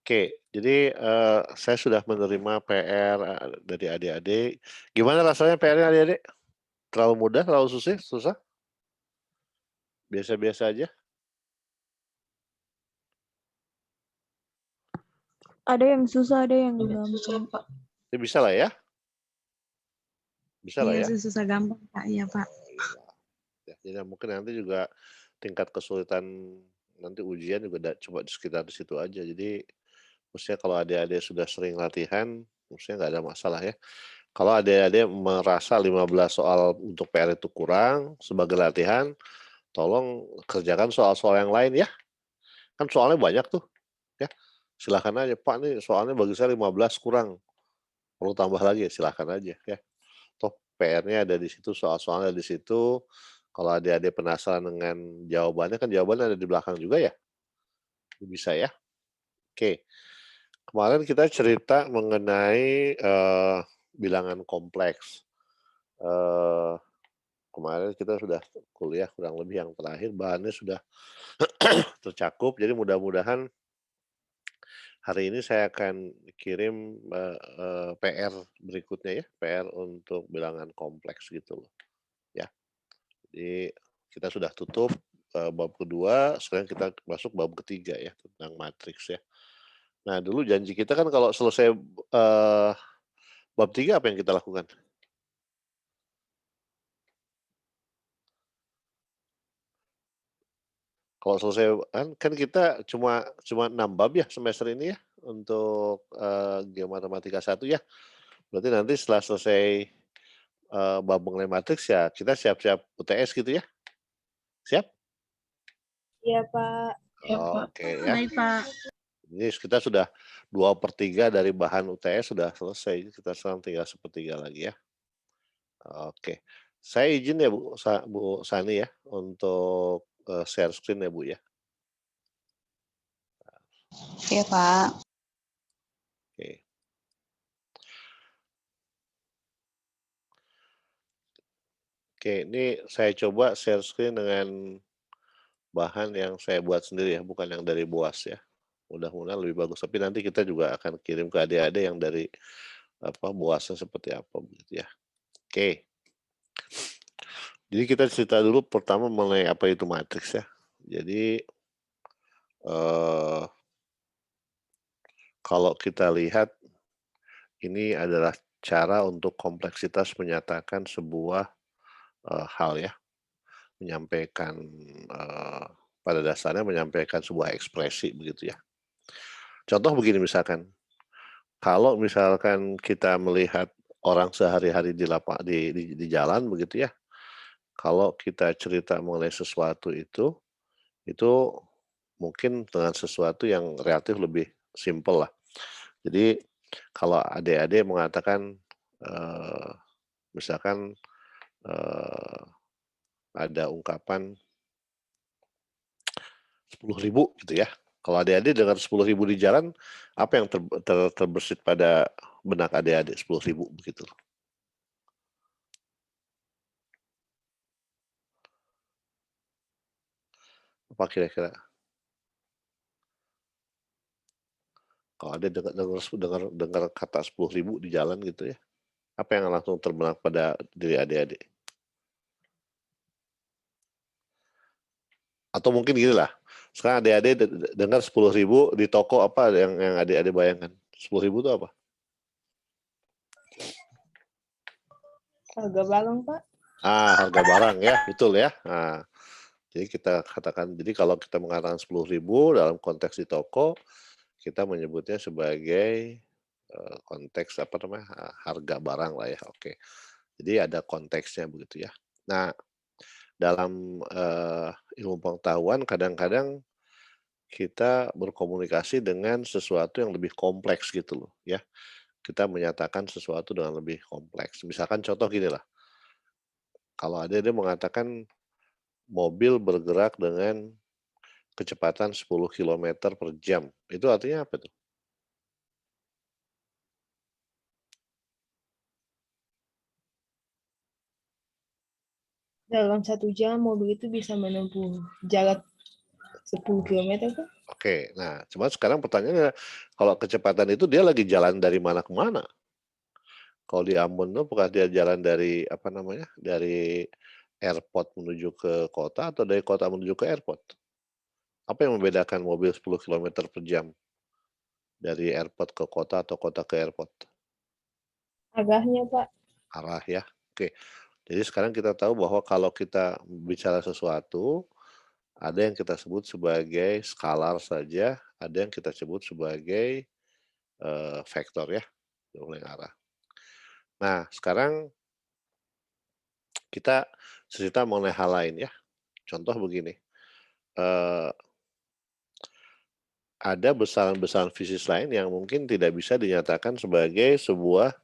Oke, jadi, saya sudah menerima PR, dari adik-adik. Gimana rasanya PR-nya adik-adik? Terlalu mudah, terlalu susah? Biasa-biasa aja? Ada yang susah, ada yang Susah, gampang. Pak. Ya bisalah ya? Bisalah Iya, ya? susah gampang, Pak. Iya, Pak. Ya, jadi mungkin nanti juga tingkat kesulitan nanti ujian juga coba di sekitar di situ aja. Jadi, maksudnya kalau adik-adik sudah sering latihan, maksudnya nggak ada masalah ya. Kalau adik-adik merasa 15 soal untuk PR itu kurang, sebagai latihan, tolong kerjakan soal-soal yang lain ya. Kan soalnya banyak tuh, ya. Silahkan aja, "Pak nih soalnya bagi saya 15 kurang, perlu tambah lagi," ya silahkan aja ya. Toh PR-nya ada di situ, soal-soalnya ada di situ, kalau adik-adik penasaran dengan jawabannya, kan jawabannya ada di belakang juga ya, bisa ya. Oke, kemarin kita cerita mengenai, bilangan kompleks. Eee, Kemarin kita sudah kuliah kurang lebih yang terakhir bahannya sudah tercakup, jadi mudah-mudahan hari ini saya akan kirim, PR berikutnya ya, PR untuk bilangan kompleks gitu loh, ya. Jadi kita sudah tutup, bab kedua, sekarang kita masuk bab ketiga ya, tentang matriks ya. Nah dulu janji kita kan kalau selesai, bab 3 apa yang kita lakukan? Kalau selesai kan kita cuma cuma 6 bab ya semester ini ya, untuk, Geomatematika 1 ya. Berarti nanti setelah selesai, bab mengenai matriks ya kita siap-siap UTS gitu ya? Siap? Iya, Pak. Iya, Pak. Oke ya. Baik, Pak. Ini kita sudah 2/3 dari bahan UTS sudah selesai, kita sekarang tinggal sepertiga lagi ya. Oke. Saya izin ya Bu Sani ya, untuk, share screen ya Bu ya. Iya, Pak. Oke. Oke, ini saya coba share screen dengan bahan yang saya buat sendiri ya, bukan yang dari BOAS ya. Mudah-mudahan lebih bagus, tapi nanti kita juga akan kirim ke adik-adik yang dari, BOAS-nya seperti apa begitu ya. Oke. Jadi kita cerita dulu pertama mengenai apa itu matriks ya. Jadi, eee, kalau kita lihat ini adalah cara untuk kompleksitas menyatakan sebuah, hal ya, menyampaikan, pada dasarnya menyampaikan sebuah ekspresi begitu ya. Contoh begini misalkan, kalau misalkan kita melihat orang sehari-hari di jalan begitu ya, kalau kita cerita mengenai sesuatu itu mungkin dengan sesuatu yang relatif lebih simpel lah. Jadi kalau adik-adik mengatakan, misalkan, eee, ada ungkapan 10.000 gitu ya. Kalau adik-adik dengar 10.000 di jalan, apa yang terbersit pada benak adik-adik 10.000 begitu? Apa kira-kira? Kalau adik dengar kata 10.000 di jalan gitu ya, apa yang langsung terbenak pada diri adik-adik? Atau mungkin gini lah, sekarang adik-adik dengar 10.000 di toko, apa yang adik-adik bayangkan? 10.000 itu apa? Harga barang, Pak. Harga barang ya, betul ya. Nah, jadi kita katakan, jadi kalau kita mengatakan 10.000 dalam konteks di toko, kita menyebutnya sebagai, konteks apa namanya, harga barang lah ya, oke. Jadi ada konteksnya begitu ya. Nah, dalam, ilmu pengetahuan kadang-kadang kita berkomunikasi dengan sesuatu yang lebih kompleks gitu loh ya. Kita menyatakan sesuatu dengan lebih kompleks. Misalkan contoh gini lah, kalau ada dia mengatakan mobil bergerak dengan kecepatan 10 kilometer per jam, itu artinya apa tuh? Dalam 1 jam mobil itu bisa menempuh jarak 10 km, Pak. Oke, nah cuma sekarang pertanyaannya, kalau kecepatan itu dia lagi jalan dari mana ke mana? Kalau di Ambon tuh apakah dia jalan dari, apa namanya, dari airport menuju ke kota atau dari kota menuju ke airport? Apa yang membedakan mobil 10 kilometer per jam dari airport ke kota atau kota ke airport? Arahnya, Pak. Arah ya. Oke. Jadi sekarang kita tahu bahwa kalau kita bicara sesuatu, ada yang kita sebut sebagai skalar saja, ada yang kita sebut sebagai vektor ya, oleh arah. Nah, sekarang kita cerita mengenai hal lain ya. Contoh begini, eh, ada besaran-besaran fisik lain yang mungkin tidak bisa dinyatakan sebagai sebuah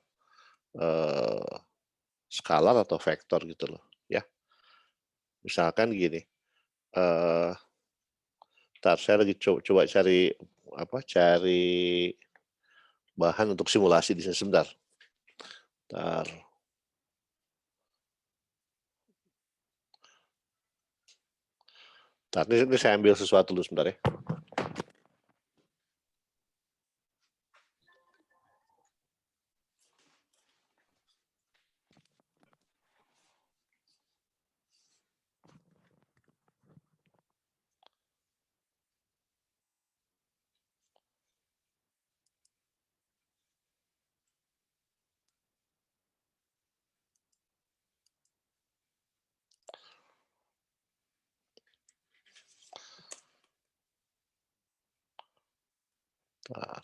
eh, skalar atau vektor gitu loh, ya. Misalkan gini, eh, ntar saya lagi coba cari apa? Cari bahan untuk simulasi di sini sebentar. Ntar. Ntar, ini saya ambil sesuatu dulu sebentar ya. Ntar.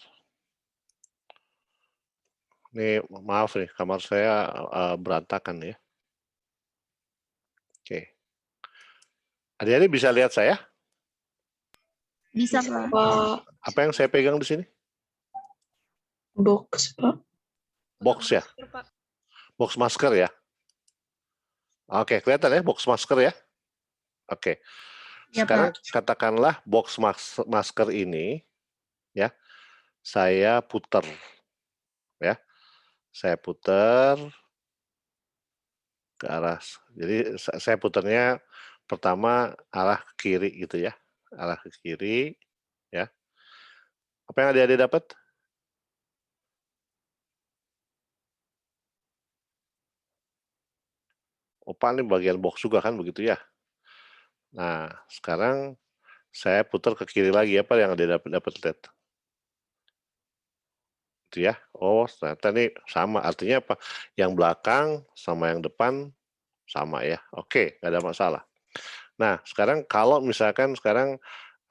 Ini maaf nih, kamar saya berantakan ya. Oke. Adik-adik bisa lihat saya? Bisa, Pak. Pak. Apa yang saya pegang di sini? Box, Pak. Box ya? Box masker ya? Oke, kelihatan ya box masker ya? Oke. Ya, Sekarang Pak. katakanlah box masker ini ya, saya putar ya. Saya putar ke arah, jadi saya putarnya pertama arah ke kiri gitu ya. Arah ke kiri ya. Apa yang adik-adik dapat? Opa ini bagian box juga kan begitu ya. Nah, sekarang saya putar ke kiri lagi, apa yang dapat lihat? Itu ya. Oh, ternyata ini sama. Artinya apa? Yang belakang sama yang depan sama ya. Oke, nggak ada masalah. Nah, sekarang kalau misalkan sekarang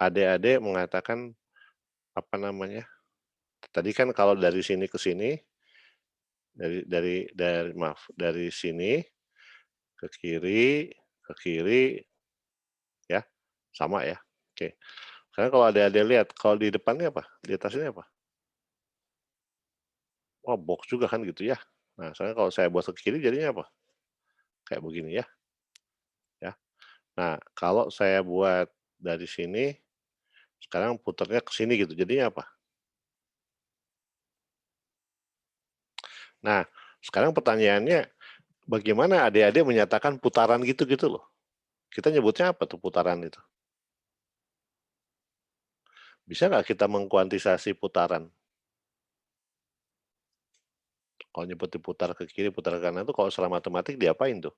adik-adik mengatakan apa namanya? Tadi kan kalau dari sini ke sini, dari maaf, dari sini ke kiri ya, sama ya. Oke. Sekarang kalau adik-adik lihat, kalau di depannya apa? Di atas ini apa? Oh, box juga kan gitu ya. Nah, soalnya kalau saya buat ke kiri jadinya apa? Kayak begini ya. Ya. Nah, kalau saya buat dari sini, sekarang putarnya ke sini gitu. Jadinya apa? Nah, sekarang pertanyaannya, bagaimana adik-adik menyatakan putaran gitu-gitu loh? Kita nyebutnya apa tuh putaran itu? Bisa nggak kita mengkuantisasi putaran? Kalau nyebut diputar ke kiri, putar ke kanan itu kalau secara matematik diapain tuh?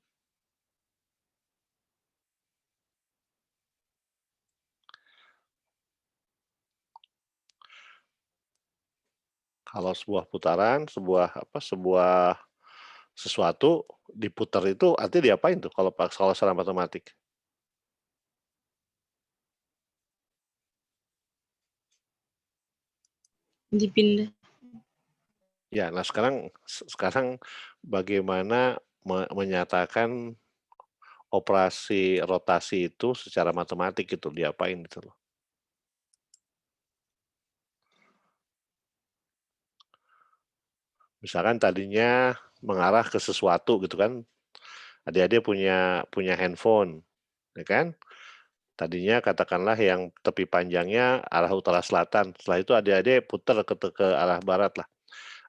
Kalau sebuah putaran, sebuah sesuatu diputar itu artinya diapain tuh kalau secara matematik? Dipindah. Ya, nah sekarang bagaimana menyatakan operasi rotasi itu secara matematik itu diapain gitu loh. Misalkan tadinya mengarah ke sesuatu gitu kan. Adik-adik punya handphone, ya kan? Tadinya katakanlah yang tepi panjangnya arah utara selatan. Setelah itu adik-adik putar ke arah barat lah.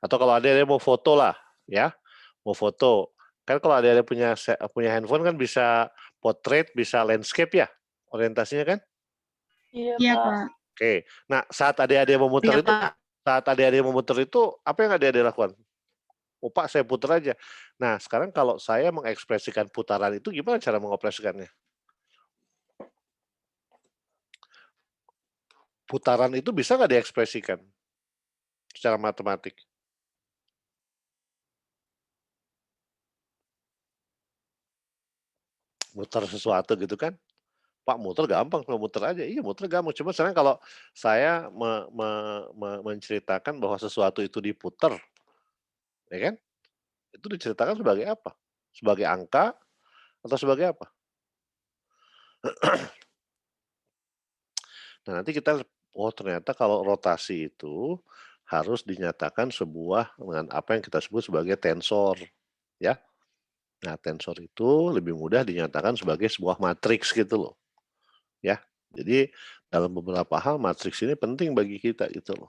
Atau kalau adik-adik mau foto lah, ya, mau foto. Kan kalau adik-adik punya handphone kan bisa portrait, bisa landscape ya, orientasinya kan? Iya, Iya, Pak. Pak. Oke. Nah, saat adik-adik memutar Iya, itu Pak. apa yang adik-adik lakukan? "Oh, Pak, saya putar aja." Nah, sekarang kalau saya mengekspresikan putaran itu gimana cara mengoperasikannya? Putaran itu bisa nggak diekspresikan secara matematik? Muter sesuatu gitu kan? "Pak, muter gampang, kalau muter aja." Iya, muter gampang, cuma sekarang kalau saya menceritakan bahwa sesuatu itu diputer, ya kan? Itu diceritakan sebagai apa? Sebagai angka atau sebagai apa? Nah, nanti kita, oh ternyata kalau rotasi itu harus dinyatakan sebuah dengan apa yang kita sebut sebagai tensor, ya. Nah, tensor itu lebih mudah dinyatakan sebagai sebuah matriks gitu loh, ya. Jadi dalam beberapa hal matriks ini penting bagi kita gitu loh,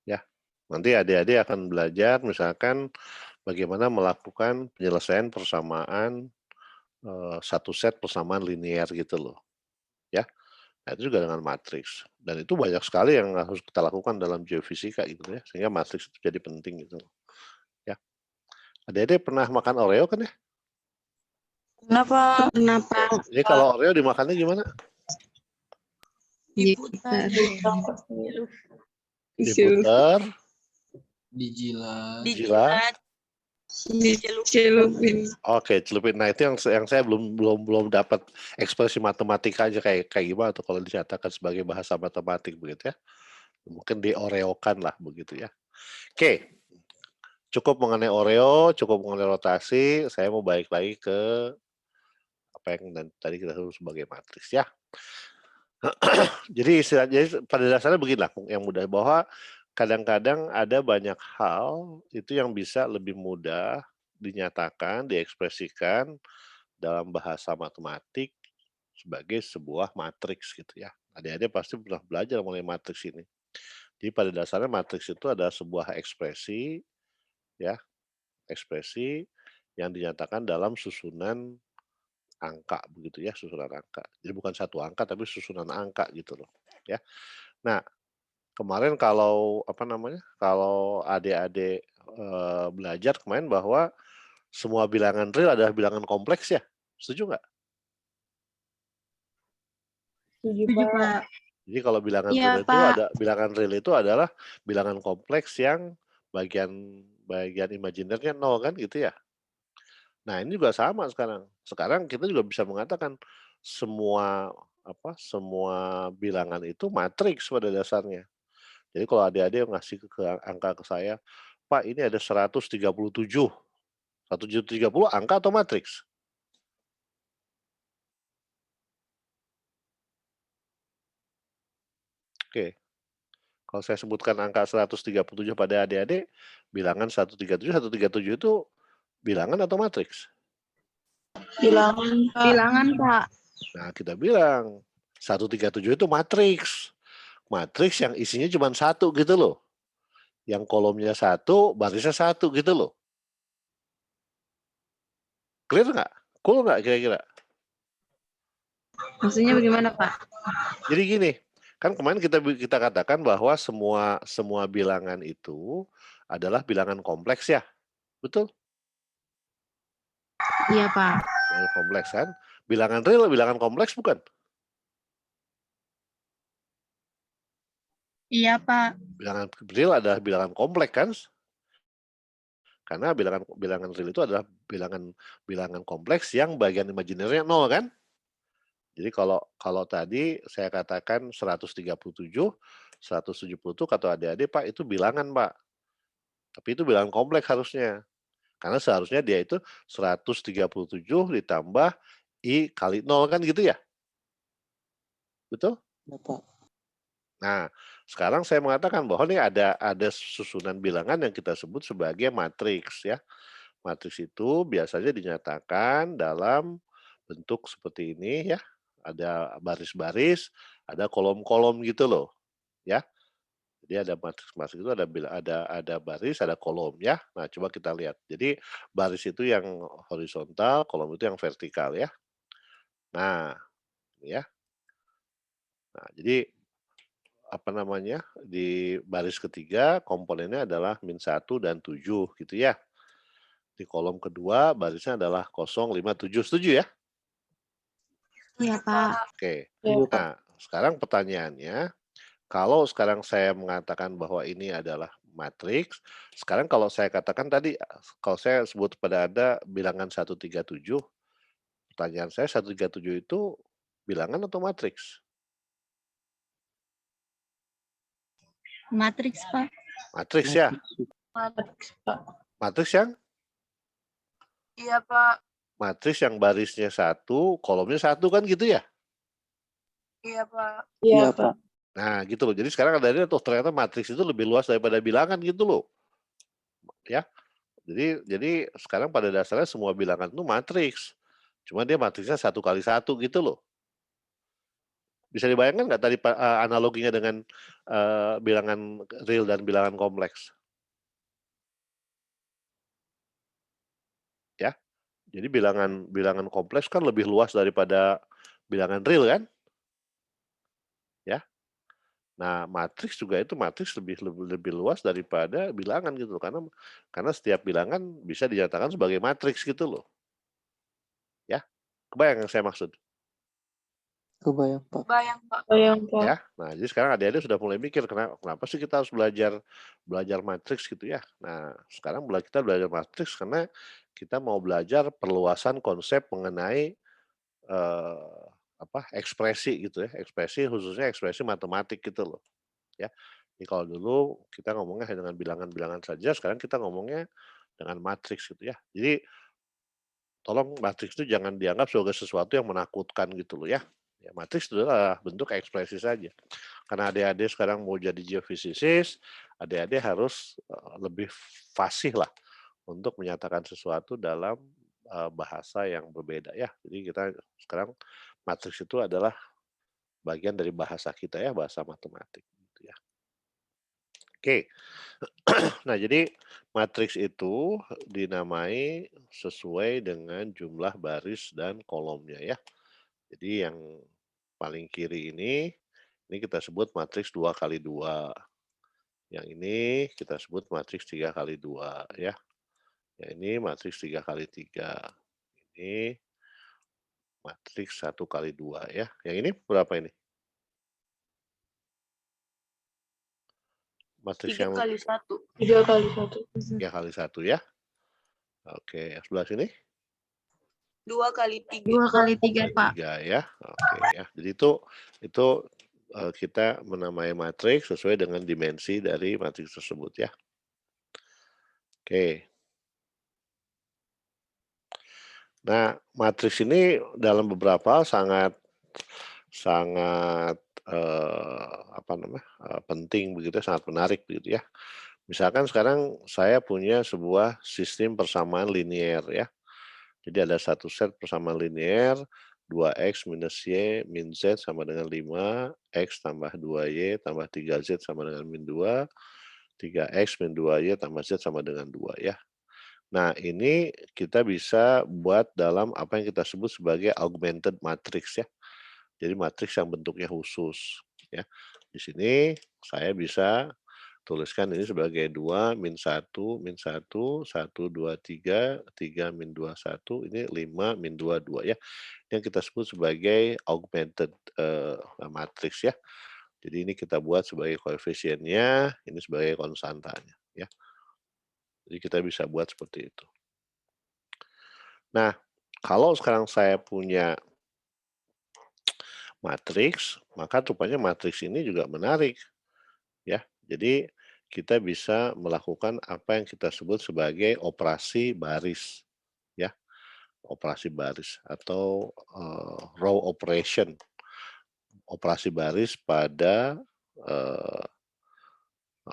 ya. Nanti adik-adik akan belajar misalkan bagaimana melakukan penyelesaian persamaan, satu set persamaan linear gitu loh, ya. Nah, itu juga dengan matriks, dan itu banyak sekali yang harus kita lakukan dalam geofisika gitu ya, sehingga matriks itu jadi penting gitu loh, ya. Adik-adik pernah makan Oreo kan ya? Kenapa? Kenapa? Jadi kalau Oreo dimakannya gimana? Diputar. Diputer, Dijilat. jilat, Dicelupin. oke celupin. Nah, itu yang saya belum dapat ekspresi matematikanya kayak kayak gimana tuh kalau dinyatakan sebagai bahasa matematik begitu ya. Mungkin dioreokan lah begitu ya. Oke, cukup mengenai Oreo, cukup mengenai rotasi, saya mau balik lagi ke apa yang tadi kita sebut sebagai matriks ya. Jadi pada dasarnya beginilah yang mudah, bahwa kadang-kadang ada banyak hal itu yang bisa lebih mudah dinyatakan, diekspresikan dalam bahasa matematik sebagai sebuah matriks gitu ya. Adik-adik pasti pernah belajar mengenai matriks ini. Jadi pada dasarnya matriks itu adalah sebuah ekspresi ya, ekspresi yang dinyatakan dalam susunan angka begitu ya, susunan angka. Jadi bukan satu angka tapi susunan angka gitu loh, ya. Nah, kemarin kalau apa namanya, kalau adik-adik, belajar kemarin bahwa semua bilangan real adalah bilangan kompleks ya, setuju nggak? Setuju, Setuju, Pak. Pak. Jadi kalau Iya, Pak. bilangan real itu adalah bilangan kompleks yang bagian bagian imajinernya 0 kan gitu ya. Nah, ini juga sama sekarang. Sekarang kita juga bisa mengatakan semua semua bilangan itu matriks pada dasarnya. Jadi kalau adik-adik ngasih angka ke saya, "Pak, ini ada 137." 130 angka atau matriks? Oke, kalau saya sebutkan angka 137 pada adik-adik, bilangan 137 itu bilangan atau matriks? Bilangan, Pak. Bilangan, Pak. Nah, kita bilang 137 itu matriks. Matriks yang isinya cuma satu gitu loh. Yang kolomnya satu, barisnya satu gitu loh. Clear nggak? Cool nggak kira-kira? Maksudnya bagaimana, Pak? Jadi gini, kan kemarin kita katakan bahwa semua semua bilangan itu adalah bilangan kompleks ya, betul? Iya, Pak. Bilangan kompleks kan? Bilangan real, bilangan kompleks bukan? Iya, Pak. Bilangan real adalah bilangan kompleks kan? Karena bilangan bilangan real itu adalah bilangan bilangan kompleks yang bagian imajinernya 0 kan? Jadi kalau kalau tadi saya katakan 137, 170 itu kata adik-adik, "Pak, itu bilangan, Pak." Tapi itu bilangan kompleks harusnya. Karena seharusnya dia itu 137 ditambah I kali 0 kan gitu ya? Betul? Bapak. Nah, sekarang saya mengatakan bahwa nih ada susunan bilangan yang kita sebut sebagai matriks ya. Matriks itu biasanya dinyatakan dalam bentuk seperti ini ya. Ada baris-baris, ada kolom-kolom gitu loh, ya. Jadi ada matriks-matriks itu ada baris, ada kolom ya. Nah, coba kita lihat. Jadi baris itu yang horizontal, kolom itu yang vertikal ya. Nah, ini ya. Nah, jadi apa namanya, di baris ketiga komponennya adalah -1 dan 7 gitu ya. Di kolom kedua barisnya adalah 0, 5, 7. Setuju ya? Iya, Pak. Oke. Ya, Pak. Nah, sekarang pertanyaannya, kalau sekarang saya mengatakan bahwa ini adalah matriks, sekarang kalau saya katakan tadi, kalau saya sebut pada Anda bilangan 137, pertanyaan saya 137 itu bilangan atau matriks? Matriks, Pak. Matriks ya? Matriks, Pak. Matriks yang? Iya, Pak. Matriks yang barisnya 1, kolomnya 1 kan gitu ya? Iya, Pak. Iya, Pak. Nah gitu loh, jadi sekarang ada tuh ternyata matriks itu lebih luas daripada bilangan gitu loh. Ya, jadi sekarang pada dasarnya semua bilangan itu matriks. Cuma dia matriksnya 1 kali 1 gitu loh. Bisa dibayangkan nggak tadi analoginya dengan bilangan real dan bilangan kompleks? Ya, jadi bilangan kompleks kan lebih luas daripada bilangan real kan? Ya. Nah, matriks juga itu matriks lebih luas daripada bilangan gitu loh, karena setiap bilangan bisa dinyatakan sebagai matriks gitu loh. Ya, kebayang yang saya maksud? Kebayang, Pak. Bayang, Pak. Bayang, Pak. Ya, nah jadi sekarang adik-adik sudah mulai mikir kenapa sih kita harus belajar matriks gitu ya. Nah, sekarang kita belajar matriks karena kita mau belajar perluasan konsep mengenai ekspresi gitu ya, ekspresi khususnya ekspresi matematik gitu loh. Ya, jadi kalau dulu kita ngomongnya hanya dengan bilangan-bilangan saja, sekarang kita ngomongnya dengan matriks gitu ya. Jadi tolong matriks itu jangan dianggap sebagai sesuatu yang menakutkan gitu loh ya. Ya, matriks itu adalah bentuk ekspresi saja. Karena adik-adik sekarang mau jadi geofisikalis, adik-adik harus lebih fasih lah untuk menyatakan sesuatu dalam bahasa yang berbeda ya. Jadi kita sekarang matriks itu adalah bagian dari bahasa kita ya, bahasa matematik gitu ya. Oke. Nah, jadi matriks itu dinamai sesuai dengan jumlah baris dan kolomnya ya. Jadi yang paling kiri ini kita sebut matriks 2 kali 2. Yang ini kita sebut matriks 3 kali 2 ya. Yang ini matriks 3 kali 3. Ini matriks 1 kali 2 ya. Yang ini berapa ini? Matriks 3 yang kali 1. 3 kali 1. 3 kali 1 ya. Oke, yang sebelah sini? 2 kali 3. 2 kali 3, Pak. 3 ya. Oke ya. Jadi itu kita menamai matriks sesuai dengan dimensi dari matriks tersebut ya. Oke. Nah, matriks ini dalam beberapa hal sangat penting begitu, sangat menarik begitu ya. Misalkan sekarang saya punya sebuah sistem persamaan linear ya. Jadi ada satu set persamaan linear 2x minus y min z sama dengan 5, x tambah 2y tambah 3z sama dengan min 2, 3x min 2y tambah z sama dengan 2 ya. Nah, ini kita bisa buat dalam apa yang kita sebut sebagai augmented matrix ya. Jadi matriks yang bentuknya khusus ya. Di sini saya bisa tuliskan ini sebagai 2 min 1 min 1 1 2 3 3 min 2 1 ini 5 min 2 2 ya. Yang kita sebut sebagai augmented matrix ya. Jadi ini kita buat sebagai koefisiennya, ini sebagai konstantanya ya. Jadi kita bisa buat seperti itu. Nah, kalau sekarang saya punya matriks, maka rupanya matriks ini juga menarik ya. Jadi kita bisa melakukan apa yang kita sebut sebagai operasi baris ya. Operasi baris atau row operation. Operasi baris pada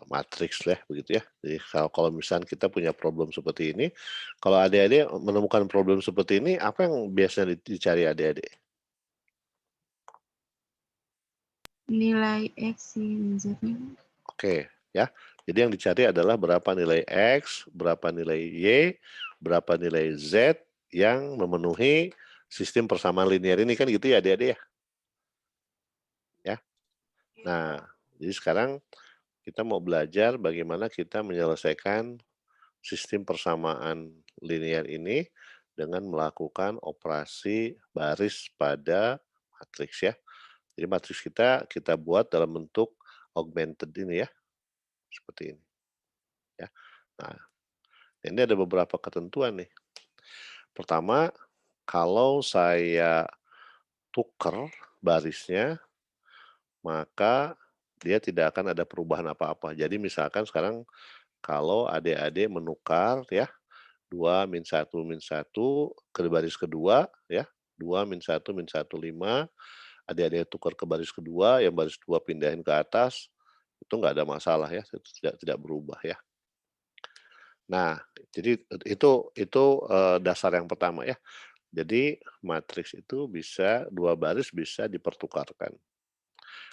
matriks lah begitu ya. Jadi kalau misalnya kita punya problem seperti ini, kalau adik-adik menemukan problem seperti ini, apa yang biasanya dicari adik-adik? Nilai X, Y, dan Z-nya. Oke, ya. Jadi yang dicari adalah berapa nilai X, berapa nilai Y, berapa nilai Z yang memenuhi sistem persamaan linear ini kan gitu ya adik-adik ya. Ya. Nah, Jadi sekarang kita mau belajar bagaimana kita menyelesaikan sistem persamaan linear ini dengan melakukan operasi baris pada matriks ya. Jadi matriks kita buat dalam bentuk augmented ini ya, seperti ini ya. Nah, ini ada beberapa ketentuan nih. Pertama, kalau saya tuker barisnya, maka dia tidak akan ada perubahan apa-apa. Jadi misalkan sekarang kalau adik-adik menukar ya, 2 min 1 min 1 ke baris kedua ya, 2 min 1 min 1 5, adik-adik tukar ke baris kedua, yang baris 2 pindahin ke atas, itu nggak ada masalah ya, itu tidak berubah ya. Nah, jadi itu dasar yang pertama ya. Jadi matriks itu bisa 2 baris bisa dipertukarkan.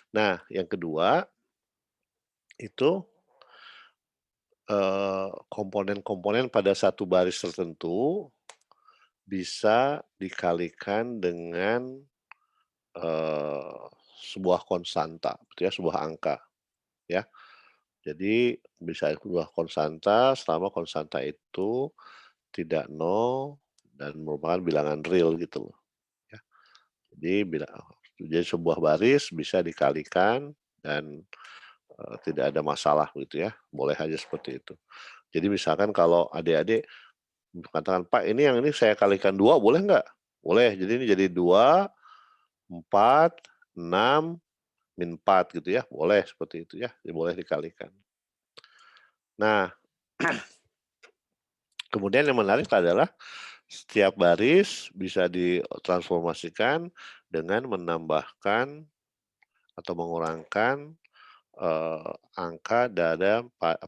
Nah, yang kedua itu komponen-komponen pada satu baris tertentu bisa dikalikan dengan sebuah konstanta, gitu ya, sebuah angka, ya. Jadi bisa sebuah konstanta selama konstanta itu tidak nol dan merupakan bilangan real gitu loh, ya. Jadi sebuah baris bisa dikalikan dan tidak ada masalah gitu ya, boleh aja seperti itu. Jadi misalkan kalau adik-adik katakan, "Pak, ini saya kalikan 2 boleh nggak?" Boleh, jadi ini jadi 2, 4, 6, min 4 gitu ya, boleh seperti itu ya, boleh dikalikan. Nah, kemudian yang menarik adalah setiap baris bisa ditransformasikan dengan menambahkan atau mengurangkan angka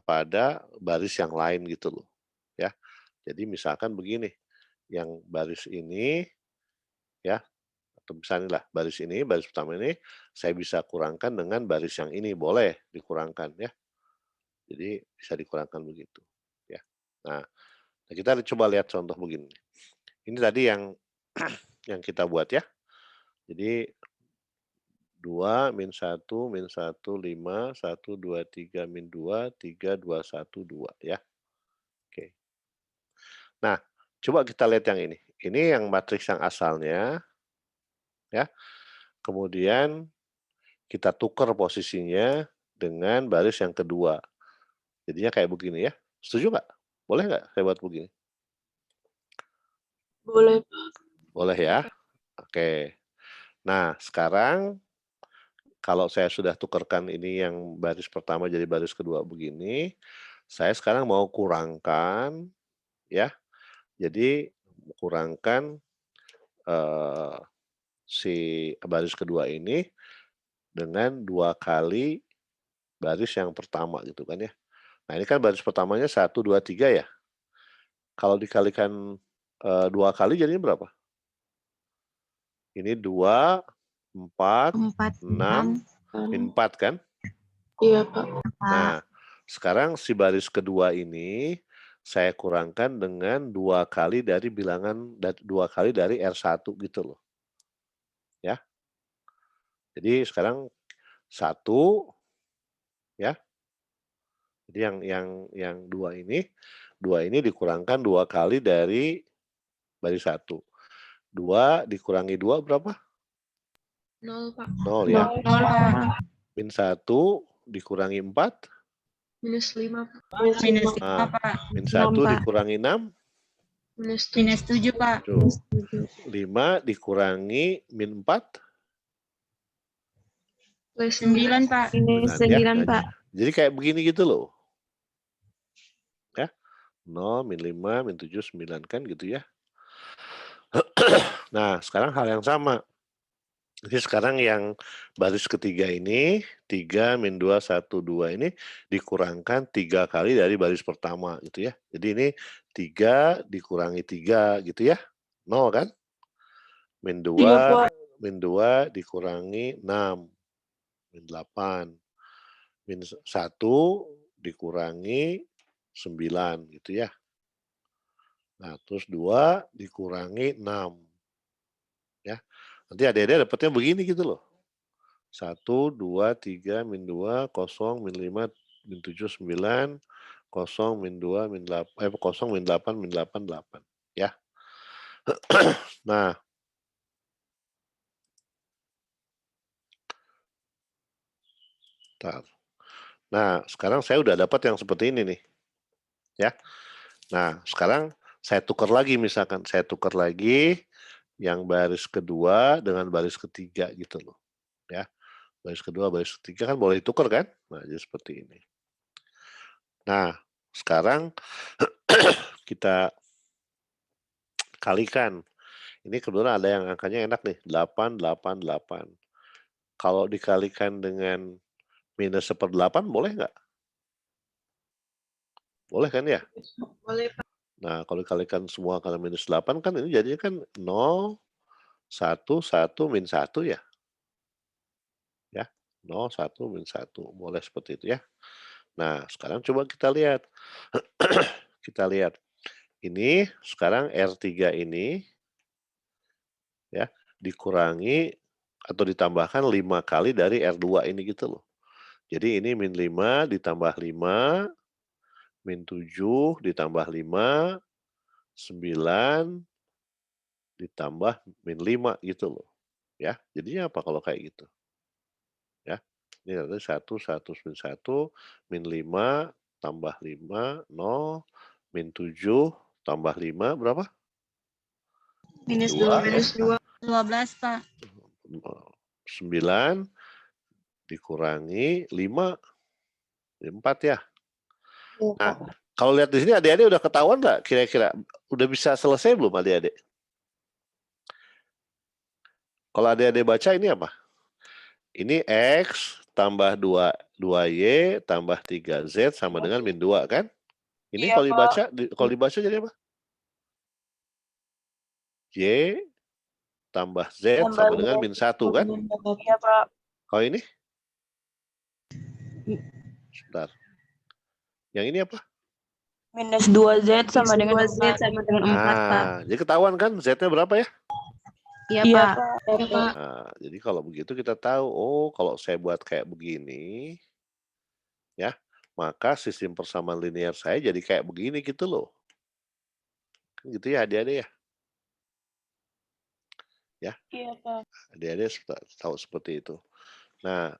pada baris yang lain gitu loh, ya. Jadi misalkan begini, yang baris ini ya, atau misalnya lah baris ini, baris pertama ini saya bisa kurangkan dengan baris yang ini, boleh dikurangkan ya. Jadi bisa dikurangkan begitu, ya. Nah, kita coba lihat contoh begini. Ini tadi yang yang kita buat ya. Jadi 2 min 1 min 1 5 1 2 3 min 2 3 2 1 2 ya. Oke. Nah, coba kita lihat yang ini. Ini yang matriks yang asalnya ya. Kemudian kita tukar posisinya dengan baris yang kedua. Jadinya kayak begini ya. Setuju nggak? Boleh nggak saya buat begini? Boleh. Boleh ya? Oke. Nah, sekarang kalau saya sudah tukarkan ini yang baris pertama jadi baris kedua begini, saya sekarang mau kurangkan ya. Jadi kurangkan si baris kedua ini dengan 2 kali baris yang pertama gitu kan ya. Nah, ini kan baris pertamanya 1 2 3 ya. Kalau dikalikan 2 kali jadinya berapa? Ini 2, 4, 6, 6. min 4 kan? Iya, Pak. Nah, sekarang si baris kedua ini saya kurangkan dengan 2 kali dari bilangan 2 kali dari R1 gitu loh. Ya. Jadi sekarang 1 ya. Jadi yang 2 ini dikurangkan 2 kali dari baris 1. 2 dikurangi 2 berapa? 0, Pak. 0 ya. 0, Pak. Min 1 dikurangi 4. Minus 5, Pak. Minus 5, Nah, Pak. min 6, 1 Pak. dikurangi 6. Minus 7, Pak. 5 dikurangi min 4. Plus 9, Pak. Nah, Minus ya. 9, Pak. Jadi kayak begini gitu loh. Ya. 0, min 5, min 7, 9 kan gitu ya. Nah, sekarang hal yang sama. Jadi sekarang yang baris ketiga ini, 3 min 2, 1, 2 ini dikurangkan 3 kali dari baris pertama gitu ya. Jadi ini 3 dikurangi 3 gitu ya. 0 kan? Min 2, Iya, Pak. min 2 dikurangi 6. Min 8. Min 1 dikurangi 9 gitu ya. Nah, terus 2 dikurangi 6. Ya. Nanti adik-adik dapatnya begini gitu loh. 1, 2, 3, min 2, 0, min 5, min 7, 9, 0, min 2, min 8, 0, min 8, min 8, 8. Ya. Nah, bentar. Nah, sekarang saya udah dapat yang seperti ini nih. Ya. Nah, sekarang saya tukar lagi misalkan. Saya tukar lagi yang baris kedua dengan baris ketiga gitu loh. Ya. Baris kedua, baris ketiga kan boleh ditukar kan? Nah, jadi seperti ini. Nah, sekarang kita kalikan. Ini kebetulan ada yang angkanya enak nih, 8, 8, 8. Kalau dikalikan dengan minus 1/8 boleh nggak? Boleh kan ya? Boleh, Pak. Nah, kalau dikalikan semua karena minus 8 kan ini jadinya kan 0, 1, 1, min 1 ya. Ya, 0, 1, min 1. Boleh seperti itu ya. Nah, sekarang coba kita lihat. Kita lihat. Ini sekarang R3 ini ya dikurangi atau ditambahkan 5 kali dari R2 ini gitu loh. Jadi ini min 5 ditambah 5, min 7 ditambah 5, 9 ditambah min 5 gitu loh. Ya, jadinya apa kalau kayak gitu? Ya, ini ada 1, 1, min 1, min 5, tambah 5, 0, min 7, tambah 5, berapa? Minus 2, Minus 2. 12, Pak. 9 dikurangi 5, 4 ya. Nah, kalau lihat di sini adik-adik udah ketahuan nggak kira-kira? Udah bisa selesai belum adik-adik? Kalau adik-adik baca ini apa? Ini X tambah 2Y tambah 3Z sama dengan min 2 kan? Ini Iya, kalau dibaca jadi apa? Y tambah Z sama dengan min 1 kan? Iya, Pak. Kalau ini? Sebentar. Yang ini apa? Minus 2Z sama dengan 2Z sama dengan 4, Pak. Jadi ketahuan kan Z-nya berapa ya? Iya, Iya, Pak. Pak. Ya, Pak. Nah, jadi kalau begitu kita tahu, oh kalau saya buat kayak begini, ya, maka sistem persamaan linear saya jadi kayak begini gitu loh. Gitu ya adik-adik ya. Ya, Iya, Pak. adik-adik tahu seperti itu. Nah,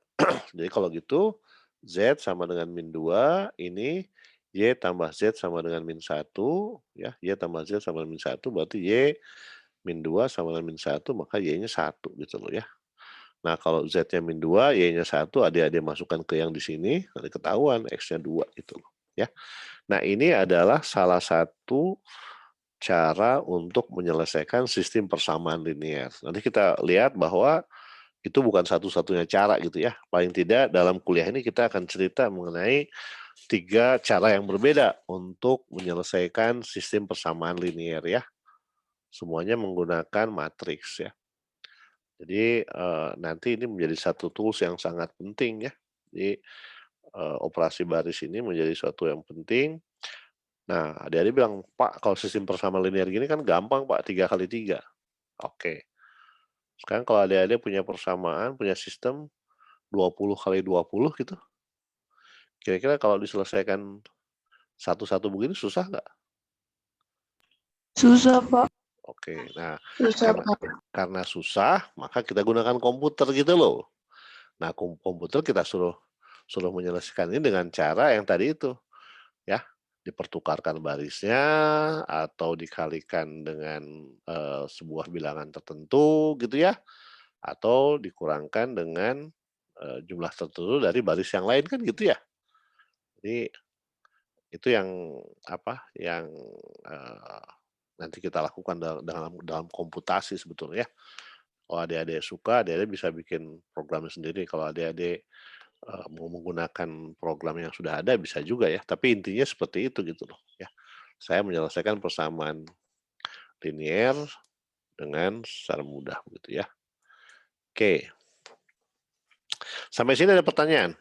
jadi kalau gitu, Z sama dengan min 2, ini Y tambah Z sama dengan min 1, ya, Y tambah Z sama dengan min 1, berarti Y min 2 sama dengan min 1, maka Y-nya 1 gitu loh ya. Nah, kalau Z-nya min 2, Y-nya 1, adik-adik masukkan ke yang di sini, nanti ketahuan X-nya 2 gitu loh. Ya. Nah, ini adalah salah satu cara untuk menyelesaikan sistem persamaan linear. Nanti kita lihat bahwa itu bukan satu-satunya cara gitu ya. Paling tidak dalam kuliah ini kita akan cerita mengenai 3 cara yang berbeda untuk menyelesaikan sistem persamaan linear ya. Semuanya menggunakan matriks ya. Jadi nanti ini menjadi satu tools yang sangat penting ya. Jadi operasi baris ini menjadi suatu yang penting. Nah, adik-adik bilang, Pak, kalau sistem persamaan linear gini kan gampang Pak, 3 kali 3. Oke. Sekarang kalau adik-adik punya persamaan, punya sistem 20 kali 20 gitu. Kira-kira kalau diselesaikan satu-satu begini susah nggak? Susah, Pak. Oke, nah Susah, karena, Pak. karena susah, maka kita gunakan komputer gitu loh. Nah, komputer kita suruh menyelesaikan ini dengan cara yang tadi itu, ya, dipertukarkan barisnya atau dikalikan dengan sebuah bilangan tertentu gitu ya, atau dikurangkan dengan jumlah tertentu dari baris yang lain kan gitu ya. Jadi itu yang apa yang nanti kita lakukan dalam komputasi sebetulnya. Kalau adik-adik suka, adik-adik bisa bikin programnya sendiri. Kalau adik-adik mau menggunakan program yang sudah ada bisa juga ya. Tapi intinya seperti itu gitu loh ya. Saya menyelesaikan persamaan linear dengan secara mudah begitu ya. Oke. Sampai sini ada pertanyaan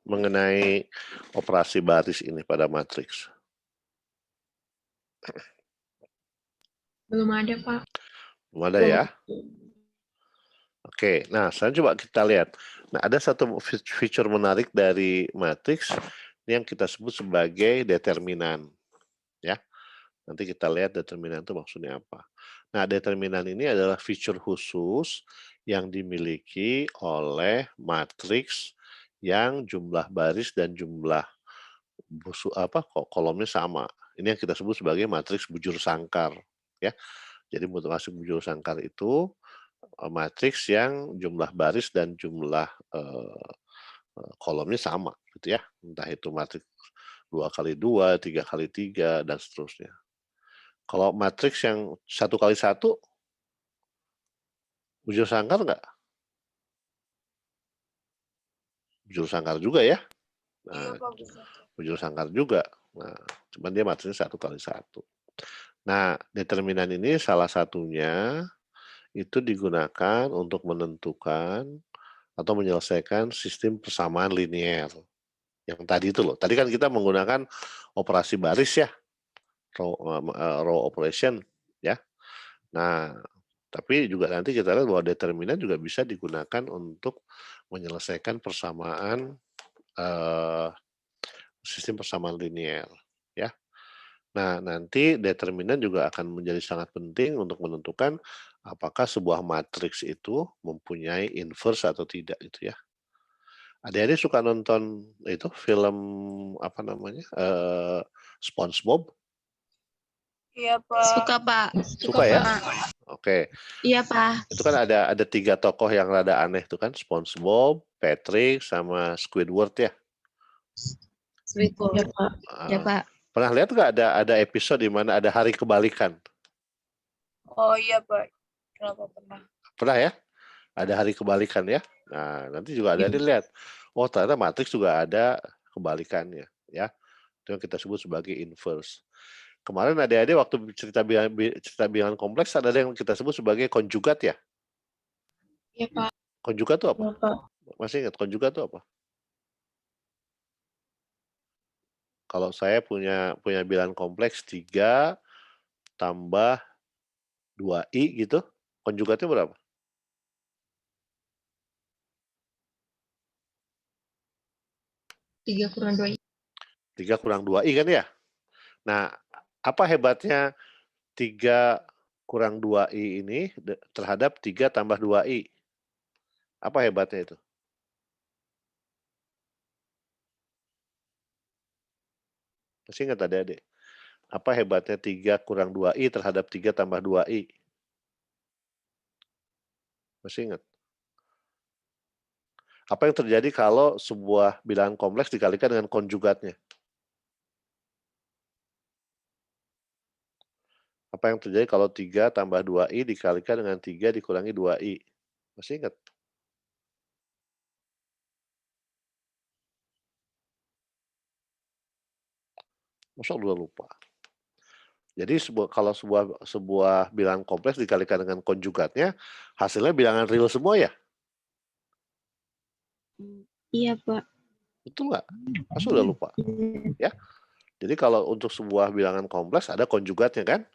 mengenai operasi baris ini pada matriks. Belum ada, Pak. Belum ada ya? Oke, nah sekarang coba kita lihat. Nah, ada satu feature menarik dari matriks yang kita sebut sebagai determinan, ya. Nanti kita lihat determinan itu maksudnya apa. Nah, determinan ini adalah feature khusus yang dimiliki oleh matriks yang jumlah baris dan jumlah kolomnya sama. Ini yang kita sebut sebagai matriks bujur sangkar, ya. Jadi matriks bujur sangkar itu matriks yang jumlah baris dan jumlah kolomnya sama, gitu ya. Entah itu matriks 2x2, 3x3, dan seterusnya. Kalau matriks yang 1x1, bujur sangkar nggak? Bujur sangkar juga ya. Nah, bujur sangkar juga. Nah, cuman dia matriksnya 1x1. Nah, determinan ini salah satunya itu digunakan untuk menentukan atau menyelesaikan sistem persamaan linear. Yang tadi itu loh. Tadi kan kita menggunakan operasi baris ya, row operation ya. Nah, tapi juga nanti kita lihat bahwa determinan juga bisa digunakan untuk menyelesaikan persamaan sistem persamaan linear ya. Nah, nanti determinan juga akan menjadi sangat penting untuk menentukan apakah sebuah matriks itu mempunyai inverse atau tidak gitu ya. Adik-adik suka nonton itu film apa namanya? SpongeBob? Iya, Pak. Suka, Pak. Suka ya? Pak. Oke. Iya, Pak. Itu kan ada 3 tokoh yang rada aneh tuh kan, SpongeBob, Patrick, sama Squidward ya. Sweetboard. Ya, Pak. Ya, Pak. Pernah lihat nggak ada episode di mana ada hari kebalikan? Oh iya, Pak. Kenapa pernah? Pernah ya? Ada hari kebalikan ya. Nah, nanti juga ada dilihat. Oh, ternyata matriks juga ada kebalikannya ya. Itu yang kita sebut sebagai inverse. Kemarin adik-adik waktu cerita bilangan kompleks ada yang kita sebut sebagai konjugat ya. Iya, Pak. Konjugat itu apa? Iya, Pak. Masih ingat konjugat itu apa? Kalau saya punya bilangan kompleks 3 tambah 2i gitu, konjugatnya berapa? 3 kurang 2. 3 kurang 2i kan ya? Nah, apa hebatnya 3 kurang 2i ini terhadap 3 tambah 2i? Apa hebatnya itu? Masih ingat adik-adik? Apa hebatnya 3 kurang 2i terhadap 3 tambah 2i? Masih ingat? Apa yang terjadi kalau sebuah bilangan kompleks dikalikan dengan konjugatnya? Apa yang terjadi kalau 3 tambah 2i dikalikan dengan 3 dikurangi 2i? Masih ingat? Masa udah lupa? Jadi kalau sebuah bilangan kompleks dikalikan dengan konjugatnya, hasilnya bilangan real semua ya? Iya, Pak. Betul nggak? Masa udah lupa? Ya. Jadi kalau untuk sebuah bilangan kompleks ada konjugatnya kan?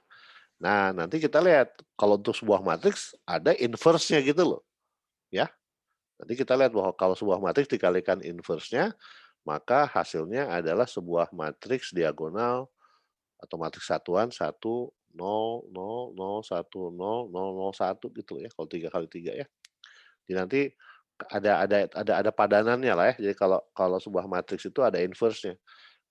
Nah, nanti kita lihat kalau untuk sebuah matriks ada inverse-nya gitu loh. Ya. Nanti kita lihat bahwa kalau sebuah matriks dikalikan inverse-nya, maka hasilnya adalah sebuah matriks diagonal atau matriks satuan 1 0 0 0 1 0 0 0 1 gitu ya kalau 3 kali 3 ya. Jadi nanti ada padanannya lah ya. Jadi kalau sebuah matriks itu ada inverse-nya.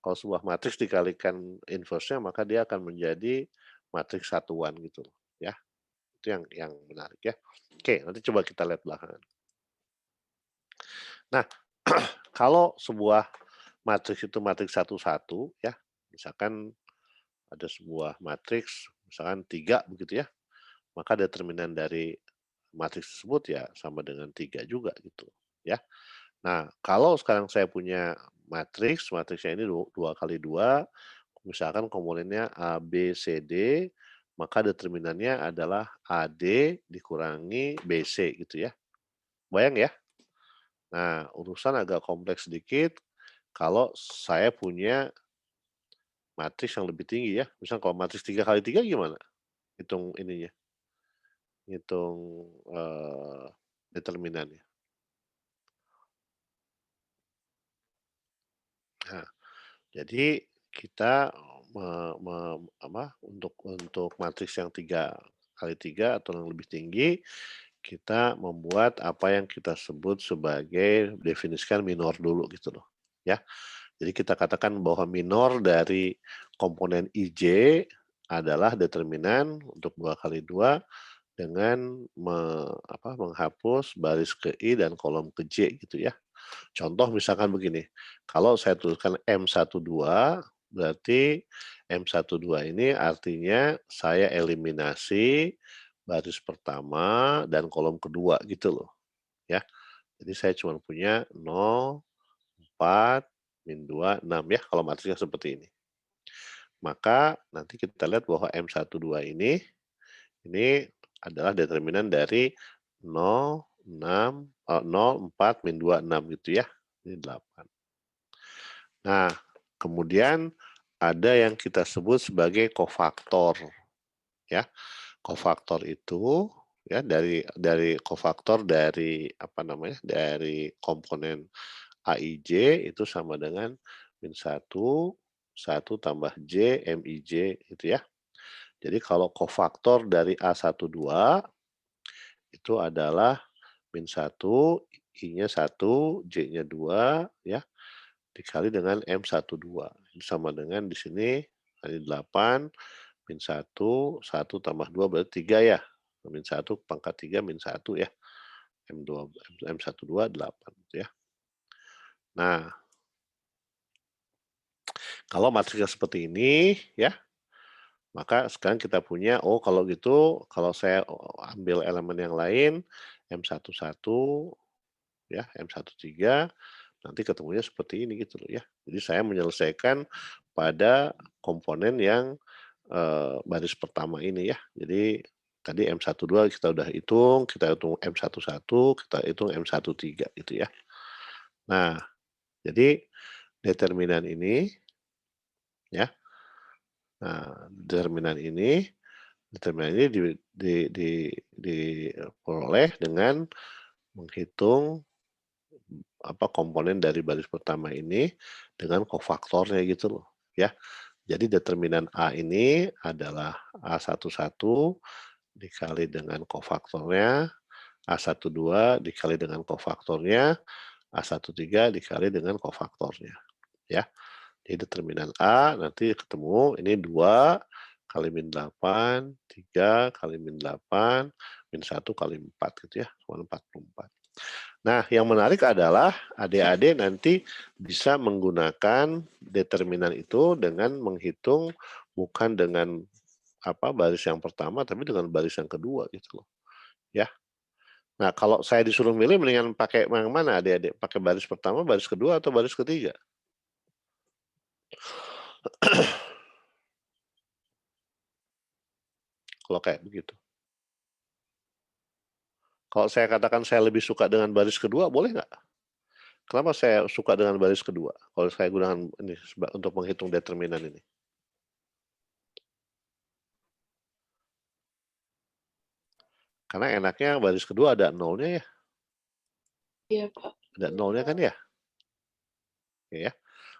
Kalau sebuah matriks dikalikan inverse-nya maka dia akan menjadi matriks satuan gitu loh ya. Itu yang menarik ya. Oke, nanti coba kita lihat belakangan. Nah, kalau sebuah matriks itu matriks satu-satu ya, misalkan ada sebuah matriks misalkan 3 begitu ya, maka determinan dari matriks tersebut ya sama dengan 3 juga gitu ya. Nah, kalau sekarang saya punya matriksnya ini 2 kali 2, misalkan komponennya A, B, C, D, maka determinannya adalah AD dikurangi BC gitu ya. Bayang ya? Nah, urusan agak kompleks sedikit kalau saya punya matriks yang lebih tinggi ya. Misal kalau matriks 3 kali 3 gimana? Hitung ininya. Hitung determinannya. Nah, jadi kita untuk matriks yang 3x3 atau yang lebih tinggi, kita membuat apa yang kita sebut sebagai definisikan minor dulu gitu loh, ya. Jadi kita katakan bahwa minor dari komponen IJ adalah determinan untuk 2x2 dengan menghapus baris ke I dan kolom ke J gitu ya. Contoh misalkan begini, kalau saya tuliskan M12, berarti M12 ini artinya saya eliminasi baris pertama dan kolom kedua gitu loh, ya. Jadi saya cuma punya 0, 4, min 2, 6 ya, kalau matriksnya seperti ini. Maka nanti kita lihat bahwa M12 ini adalah determinan dari 0, 6, 0, 4, min 2, 6 gitu ya. Ini 8. Nah, kemudian ada yang kita sebut sebagai kofaktor. Ya, kofaktor itu ya dari kofaktor dari dari komponen AIJ itu sama dengan min 1, 1 tambah J, MIJ itu ya. Jadi kalau kofaktor dari A12 itu adalah min 1, I-nya 1, J-nya 2 ya, dikali dengan M12. Ini sama dengan di sini kali 8, min 1, 1 tambah 2 berarti 3 ya. Min 1 pangkat 3 min 1 ya. M12 8 gitu ya. Nah, kalau matriksnya seperti ini ya, maka sekarang kita punya, oh kalau gitu, kalau saya ambil elemen yang lain, M11 ya, M13, nanti ketemunya seperti ini gitu loh ya. Jadi saya menyelesaikan pada komponen yang baris pertama ini ya. Jadi tadi M12 kita udah hitung, kita hitung M11, kita hitung M13 gitu ya. Nah, jadi determinan ini ya. Nah, determinan ini diperoleh dengan menghitung komponen dari baris pertama ini dengan kofaktornya gitu loh ya. Jadi determinan A ini adalah A11 dikali dengan kofaktornya, A12 dikali dengan kofaktornya, A13 dikali dengan kofaktornya ya. Jadi determinan A nanti ketemu ini 2 kali min 8, 3 kali min 8, min 1 kali 4 gitu ya, sama 44. Nah, yang menarik adalah adik-adik nanti bisa menggunakan determinan itu dengan menghitung bukan dengan baris yang pertama, tapi dengan baris yang kedua gitu loh, ya. Nah, kalau saya disuruh milih mendingan pakai yang mana adik-adik? Pakai baris pertama, baris kedua, atau baris ketiga? Kalau kayak begitu. Kalau saya katakan saya lebih suka dengan baris kedua, boleh nggak? Kenapa saya suka dengan baris kedua? Kalau saya gunakan ini untuk menghitung determinan ini. Karena enaknya baris kedua ada nolnya ya. Iya, Pak. Ada nolnya kan ya? Ya.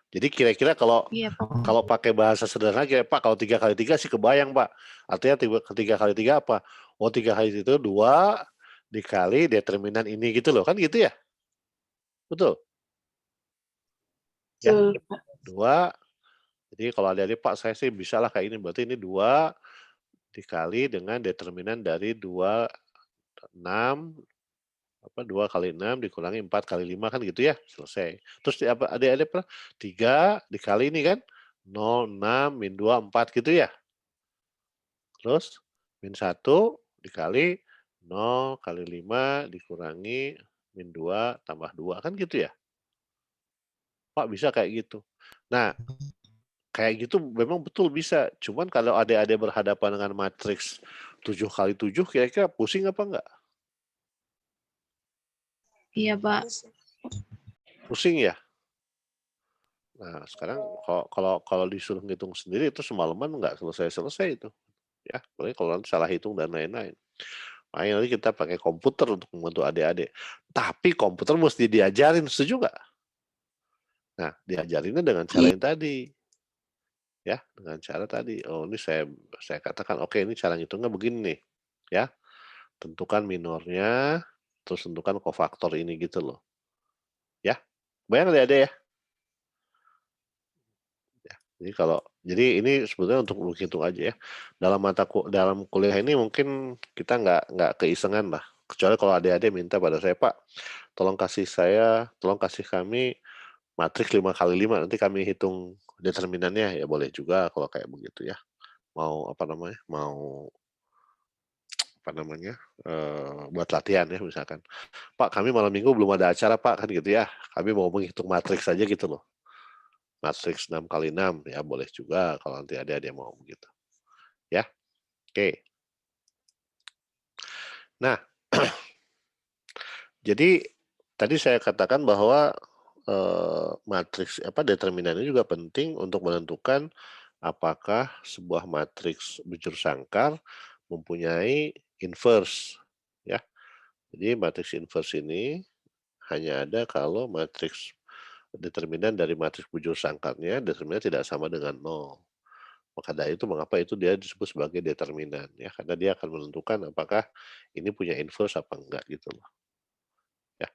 Jadi kira-kira kalau Iya, Pak. kalau pakai bahasa sederhana, Pak, kalau 3x3 sih kebayang, Pak. Artinya 3x3 apa? Oh, 3 kali itu 2 dikali determinan ini gitu loh. Kan gitu ya? Betul? Ya. Betul, Pak. 2. Jadi kalau adik-adik, Pak, saya sih bisa lah kayak ini. Berarti ini 2 dikali dengan determinan dari 2, 6, 2 kali 6 dikurangi 4 kali 5 kan gitu ya, selesai. Terus adik-adik 3 dikali ini kan, 0, 6, min 2, 4 gitu ya. Terus min 1 dikali 0 kali 5 dikurangi min 2 tambah 2 kan gitu ya. Pak, bisa kayak gitu. Nah, kayak gitu memang betul bisa. Cuman kalau adik-adik berhadapan dengan matriks 7x7 kira-kira pusing apa enggak? Iya, Pak. Pusing ya? Nah, sekarang kalau disuruh ngitung sendiri itu semalaman nggak selesai-selesai itu. Ya, apalagi kalau nanti salah hitung dan lain-lain. Makanya nanti kita pakai komputer untuk membantu adik-adik. Tapi komputer mesti diajarin, setuju nggak? Nah, diajarinnya dengan cara yang tadi. Ya, dengan cara tadi. Oh, ini saya katakan, oke ini cara ngitungnya begini nih. Ya, tentukan minornya, terus tentukan kofaktor ini gitu loh. Ya, bayang ada ya? Jadi ini sebetulnya untuk menghitung aja ya. Dalam kuliah ini mungkin kita nggak keisengan lah. Kecuali kalau adik-adik minta pada saya, Pak, tolong kasih kami matriks 5 kali 5, nanti kami hitung determinannya, ya boleh juga kalau kayak begitu ya. Mau buat latihan ya misalkan. Pak, kami malam minggu belum ada acara Pak, kan gitu ya. Kami mau menghitung matriks saja gitu loh. Matriks 6 kali 6 ya boleh juga kalau nanti ada mau begitu. Ya. Oke. Nah, jadi tadi saya katakan bahwa matriks determinannya juga penting untuk menentukan apakah sebuah matriks bujur sangkar mempunyai inverse ya. Jadi matriks inverse ini hanya ada kalau matriks determinan dari matriks bujur sangkarnya determinan tidak sama dengan 0. Maka dari itu mengapa itu dia disebut sebagai determinan ya, karena dia akan menentukan apakah ini punya inverse apa enggak gitu loh. Ya.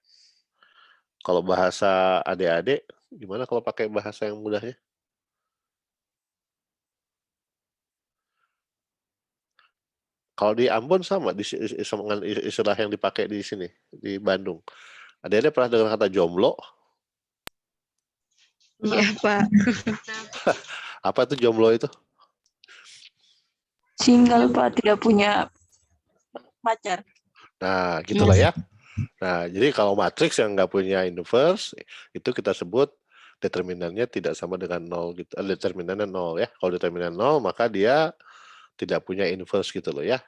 Kalau bahasa adik-adik gimana kalau pakai bahasa yang mudahnya? Kalau di Ambon sama dengan istilah yang dipakai di sini di Bandung. Adik-adik pernah dengar kata jomblo? Iya, Pak. Apa itu jomblo itu? Single Pak, tidak punya pacar. Nah, gitulah ya. Nah, jadi kalau matriks yang nggak punya inverse, itu kita sebut determinannya tidak sama dengan 0 gitu. Determinannya 0 ya. Kalau determinan 0, maka dia tidak punya inverse gitu loh ya.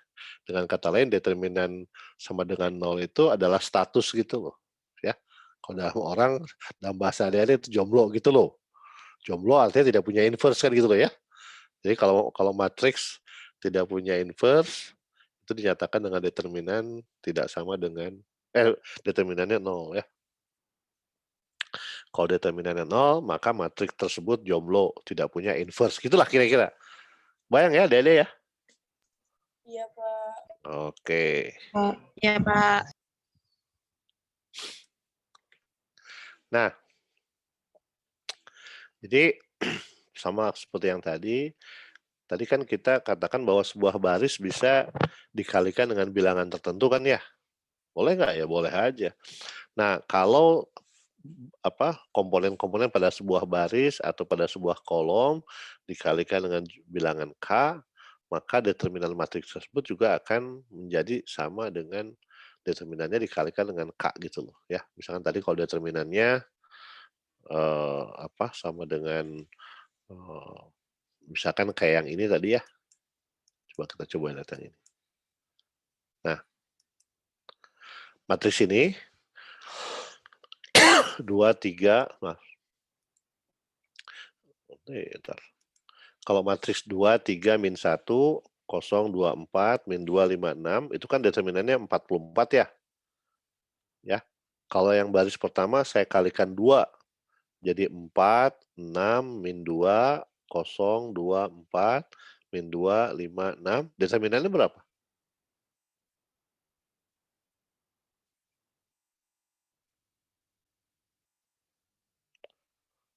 Dengan kata lain, determinan sama dengan 0 itu adalah status gitu loh. Ya. Kalau dalam bahasa dia itu jomblo gitu loh. Jomblo artinya tidak punya inverse kan gitu loh ya. Jadi kalau matriks tidak punya inverse, itu dinyatakan dengan determinan tidak sama dengan determinannya 0 ya. Kalau determinannya 0, maka matriks tersebut jomblo, tidak punya inverse. Gitulah kira-kira. Bayang ya, Dede ya? Iya Pak. Oke. Iya, Pak. Nah, jadi sama seperti yang tadi kan kita katakan bahwa sebuah baris bisa dikalikan dengan bilangan tertentu kan ya? Boleh nggak ya? Boleh aja. Nah, kalau komponen-komponen pada sebuah baris atau pada sebuah kolom dikalikan dengan bilangan K, maka determinan matriks tersebut juga akan menjadi sama dengan determinannya dikalikan dengan K gitu loh ya. Misalkan tadi kalau determinannya sama dengan misalkan kayak yang ini tadi ya. Kita coba lihat yang ini. Nah, matriks ini 2, 3, kalau matriks 2, 3, min 1, 0, 2, 4, min 2, 5, 6, itu kan determinannya 44 ya. Ya. Kalau yang baris pertama saya kalikan 2, jadi 4, 6, min 2, 0, 2, 4, min 2, 5, 6. Determinannya berapa?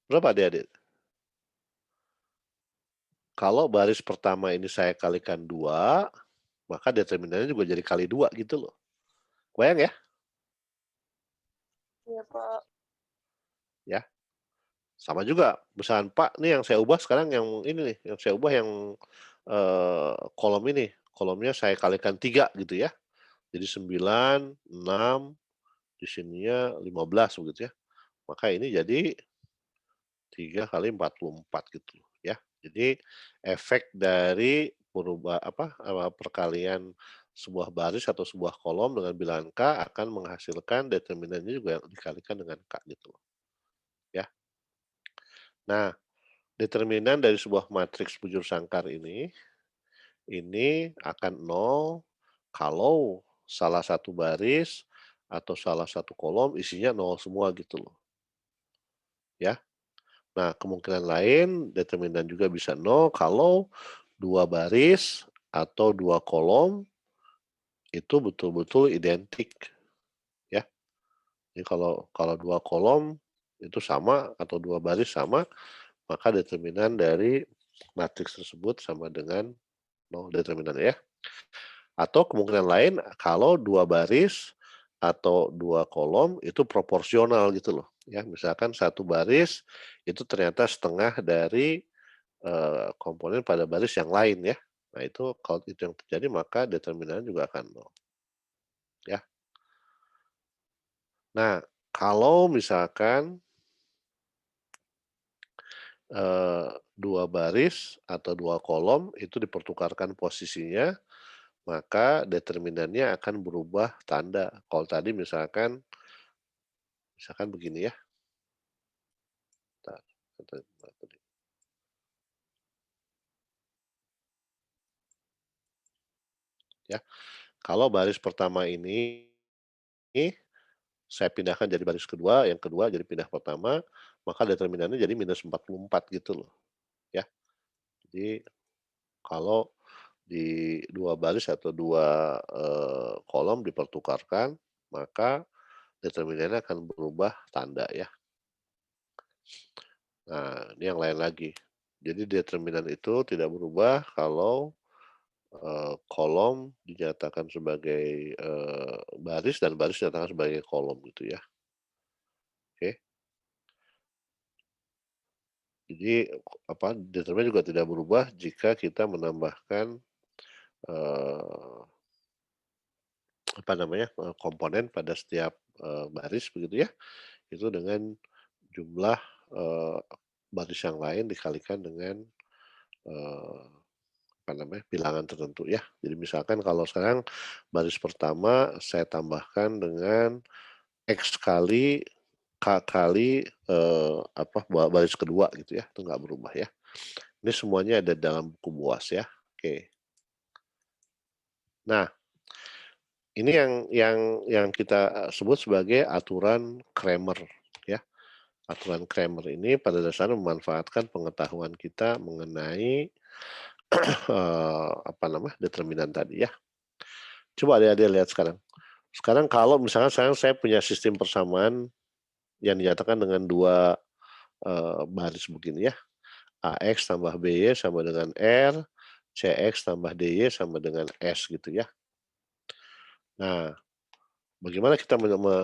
Berapa adik-adik? Kalau baris pertama ini saya kalikan 2, maka determinannya juga jadi kali 2 gitu loh. Bayang ya? Iya Pak. Ya. Sama juga, misalkan Pak, nih yang saya ubah sekarang yang ini nih, yang saya ubah yang kolom ini, kolomnya saya kalikan 3 gitu ya. Jadi 9, 6, di sininya 15 begitu ya. Maka ini jadi 3 kali 44 gitu ya. Jadi efek dari perkalian sebuah baris atau sebuah kolom dengan bilangan K akan menghasilkan determinannya juga dikalikan dengan K gitu loh. Ya. Nah, determinan dari sebuah matriks bujur sangkar ini akan 0 kalau salah satu baris atau salah satu kolom isinya 0 semua gitu loh. Ya. Nah, kemungkinan lain determinan juga bisa 0 kalau 2 baris atau 2 kolom itu betul-betul identik, ya. Jadi kalau 2 kolom itu sama atau 2 baris sama, maka determinan dari matriks tersebut sama dengan 0 determinan ya. Atau kemungkinan lain kalau 2 baris atau 2 kolom itu proporsional gitu loh, ya. Misalkan 1 baris itu ternyata setengah dari, komponen pada baris yang lain ya. Nah itu kalau itu yang terjadi maka determinan juga akan 0, ya. Nah, kalau misalkan 2 baris atau 2 kolom itu dipertukarkan posisinya, maka determinannya akan berubah tanda. Kalau tadi misalkan begini ya. Bentar, ya, kalau baris pertama ini saya pindahkan jadi baris kedua, yang kedua jadi pindah pertama, maka determinannya jadi -44 gitu loh, ya. Jadi kalau di 2 baris atau 2 kolom dipertukarkan, maka determinannya akan berubah tanda ya. Nah, ini yang lain lagi. Jadi determinan itu tidak berubah kalau, kolom dinyatakan sebagai, baris dan baris dinyatakan sebagai kolom gitu ya. Oke. Jadi, determinan juga tidak berubah jika kita menambahkan, eee, komponen pada setiap, baris begitu ya, itu dengan jumlah, baris yang lain dikalikan dengan, eee, bilangan tertentu ya. Jadi misalkan kalau sekarang baris pertama saya tambahkan dengan X kali K kali, baris kedua gitu ya, itu nggak berubah ya. Ini semuanya ada dalam buku BUAS ya, oke. Nah, ini yang kita sebut sebagai aturan Cramer ya. Aturan Cramer ini pada dasarnya memanfaatkan pengetahuan kita mengenai, determinan tadi ya. Coba adik-adik lihat sekarang. Sekarang kalau misalkan sekarang saya punya sistem persamaan yang dinyatakan dengan 2 baris begini ya, AX tambah BY sama dengan R, CX tambah DY sama dengan S gitu ya. Nah, bagaimana kita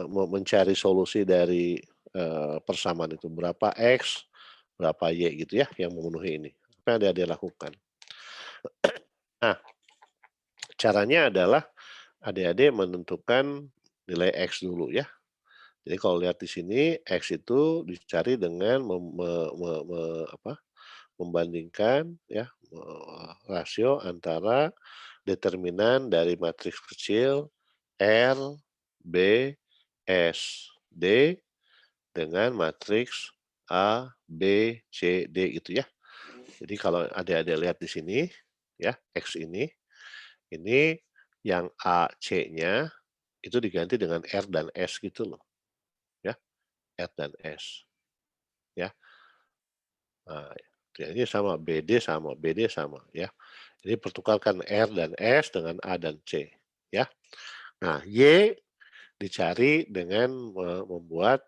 mencari solusi dari, persamaan itu, berapa X, berapa Y gitu ya yang memenuhi ini. Apa yang adik-adik lakukan? Nah, caranya adalah adik-adik menentukan nilai X dulu ya. Jadi kalau lihat di sini X itu dicari dengan membandingkan ya, rasio antara determinan dari matriks kecil R, B, S, D dengan matriks A, B, C, D gitu ya. Jadi kalau adik-adik lihat di sini ya, X ini yang A, C-nya itu diganti dengan R dan S gitu loh. Ya, R dan S. Ya. Nah, ini sama, BD sama ya. Jadi pertukarkan R dan S dengan A dan C ya. Nah, Y dicari dengan membuat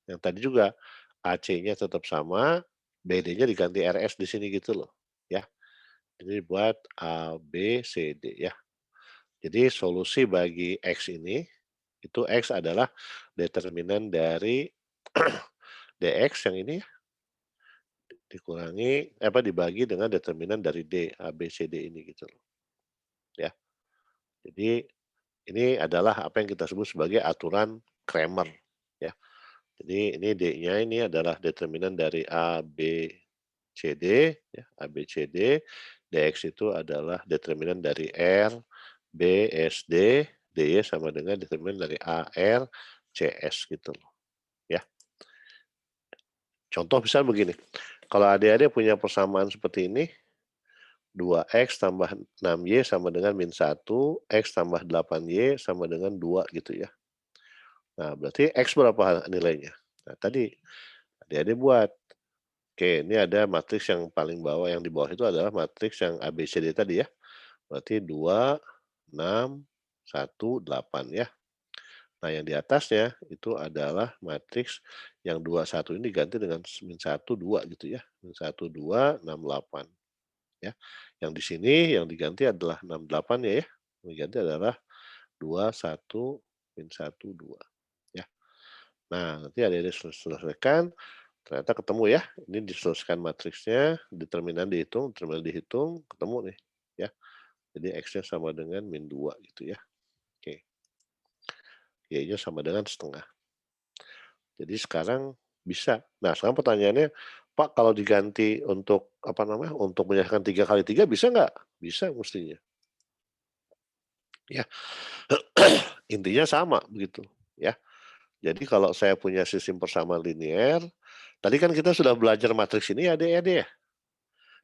yang tadi juga AC-nya tetap sama, BD-nya diganti RS di sini gitu loh ya. Jadi buat A, B, C, D ya. Jadi solusi bagi X ini, itu X adalah determinan dari DX yang ini dibagi dengan determinan dari D, A, B, C, D ini gitu loh. Ya. Jadi ini adalah apa yang kita sebut sebagai aturan Cramer ya. Jadi ini D-nya ini adalah determinan dari A, B, C, D ya, A, B, C, D. DX itu adalah determinan dari R, B, S, D, DY sama dengan determinan dari A, R, CS gitu loh ya. Contoh misalnya begini, kalau adik-adik punya persamaan seperti ini, 2X tambah 6Y sama dengan -1, X tambah 8Y sama dengan 2 gitu ya. Nah berarti X berapa nilainya? Nah tadi adik-adik buat Oke, ini ada matriks yang paling bawah, yang di bawah itu adalah matriks yang ABCD tadi ya. Berarti 2, 6, 1, 8 ya. Nah, yang di atasnya itu adalah matriks yang 2, 1 ini diganti dengan min 1, 2 gitu ya. Min 1, 2, 6, 8 ya. Yang di sini yang diganti adalah 6, 8 ya. Yang diganti adalah 2, 1, min 1, 2 ya. Nah, nanti adik-adik selesaikan, ternyata ketemu ya. Ini diselesaikan matriksnya, determinan dihitung, determinan dihitung, ketemu nih ya. Jadi X-nya sama dengan min 2 gitu ya. Oke. Y-nya sama dengan setengah. Jadi sekarang bisa. Nah, sekarang pertanyaannya, Pak, kalau diganti untuk apa namanya? Untuk menyelesaikan 3 kali 3 bisa nggak? Bisa mestinya. Ya. Intinya sama begitu, ya. Jadi kalau saya punya sistem persamaan linear, tadi kan kita sudah belajar matriks ini ya, adik-adik ya.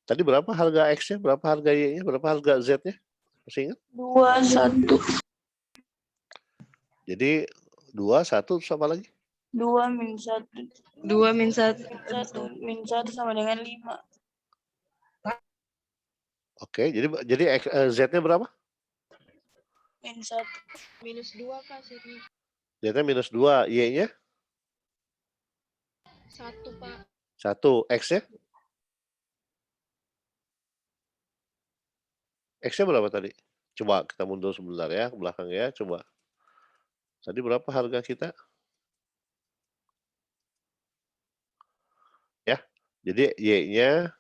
Tadi berapa harga X-nya, berapa harga Y-nya, berapa harga Z-nya? Masih ingat? 2, 1. Jadi 2, 1, sama lagi? 2 min 1. 2 min 1. 1 min 1 sama dengan 5. Oke, jadi Z-nya berapa? Min 1. Minus 2 Pak Z-nya. Z-nya minus 2, Y-nya? 1 Pak. 1, X-nya? X-nya berapa tadi? Coba kita mundur sebentar ya, ke belakang ya, coba. Tadi berapa harga kita? Ya, jadi Y-nya,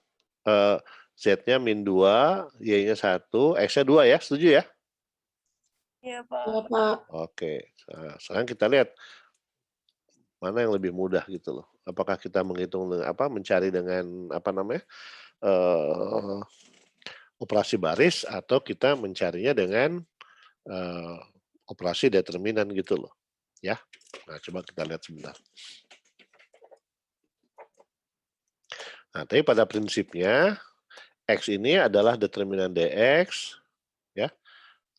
Z-nya min 2, Y-nya 1, X-nya 2 ya, setuju ya? Iya, Iya Pak. Pak. Oke, nah, sekarang kita lihat mana yang lebih mudah gitu loh. Apakah kita menghitung dengan apa, mencari dengan apa namanya, operasi baris, atau kita mencarinya dengan operasi determinan gitu loh, ya. Nah, coba kita lihat sebentar. Nah, tapi pada prinsipnya X ini adalah determinan DX, ya.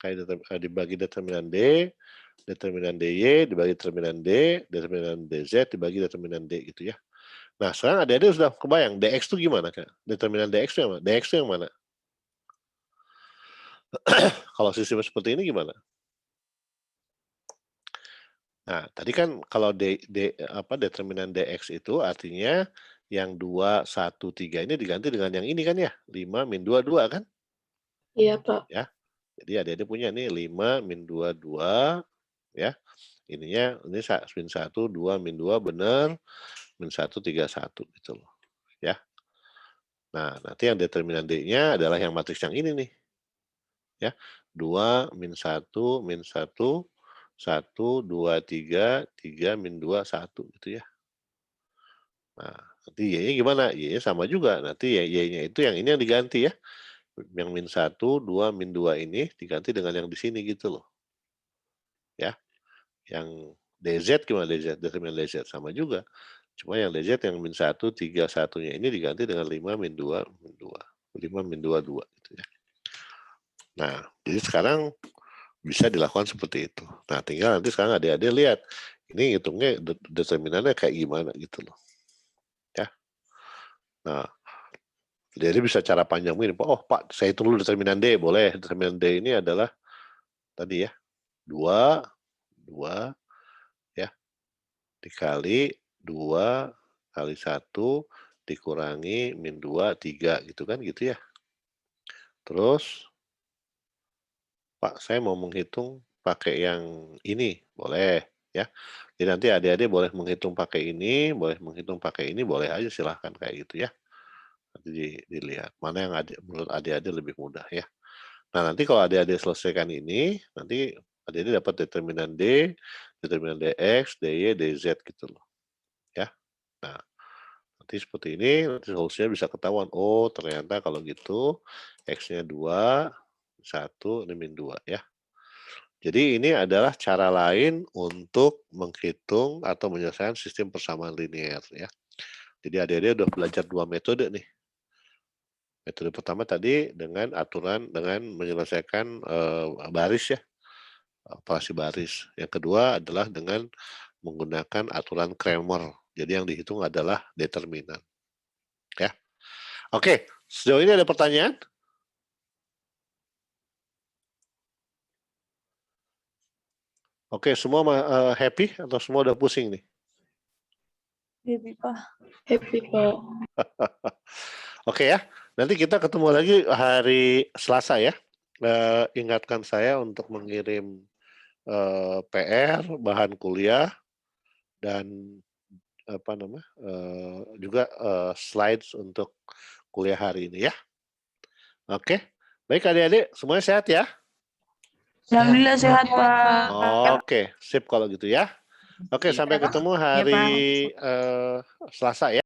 Kayak dibagi determinan D, determinan DY dibagi determinan D, determinan DZ dibagi determinan D gitu ya. Nah, sekarang adik-adik sudah kebayang DX itu gimana, Kak? Determinan DX itu yang mana? DX itu yang mana? Kalau sistem seperti ini gimana? Nah, tadi kan kalau determinan DX itu artinya yang 2, 1, 3 ini diganti dengan yang ini kan ya? 5 min 2, 2 kan? Iya Pak. Ya. Jadi adik-adik punya nih 5 min 2, 2 ya. Ininya ini min 1, 2 min 2 benar, min 1, 3, 1 gitu loh. Ya. Nah, nanti yang determinan D-nya adalah yang matriks yang ini nih. Ya. 2 min 1 min 1 1 2 3 3 min 2 1 gitu ya. Nah, nanti Y-nya gimana? Y-nya sama juga. Nanti Y-nya itu yang ini yang diganti ya. Yang min 1, 2, min 2 ini diganti dengan yang di sini gitu loh. Ya. Yang DZ gimana DZ? Determinan DZ sama juga. Cuma yang DZ yang min 1, 3, 1-nya ini diganti dengan 5 min 2, min 2. 5 min 2, 2 gitu ya. Nah, jadi sekarang bisa dilakukan seperti itu. Nah, tinggal nanti sekarang adik-adik lihat, ini hitungnya determinannya kayak gimana gitu loh. Ya. Nah, jadi bisa cara panjang ini, oh Pak, saya hitung dulu determinan D, boleh. Determinan D ini adalah tadi ya, 2, 2, ya, dikali 2 kali 1 dikurangi min 2, 3 gitu kan, gitu ya. Terus, Pak, saya mau menghitung pakai yang ini, boleh ya. Jadi nanti adik-adik boleh menghitung pakai ini, boleh menghitung pakai ini, boleh aja silahkan kayak gitu ya. Nanti dilihat mana yang menurut adik-adik lebih mudah ya. Nah, nanti kalau adik-adik selesaikan ini, nanti adik-adik dapat determinan D, determinan DX, DY, DZ gitu loh. Ya. Nah, nanti seperti ini, nanti solusinya bisa ketahuan. Oh, ternyata kalau gitu X-nya 2, 1, ini min 2 ya. Jadi ini adalah cara lain untuk menghitung atau menyelesaikan sistem persamaan linear ya. Jadi adik-adik udah belajar 2 metode nih. Metode pertama tadi dengan aturan dengan menyelesaikan baris ya, operasi baris. Yang kedua adalah dengan menggunakan aturan Cramer. Jadi yang dihitung adalah determinan. Ya. Oke, sejauh ini ada pertanyaan? Oke, semua happy atau semua udah pusing nih? Happy, Pak. Happy, Pak. Oke ya, nanti kita ketemu lagi hari Selasa ya. Ingatkan saya untuk mengirim PR, bahan kuliah, dan juga slides untuk kuliah hari ini ya. Oke, baik adik-adik, semuanya sehat ya? Alhamdulillah sehat, Pak. Oke, sip kalau gitu ya. Oke, sampai ketemu hari Selasa ya.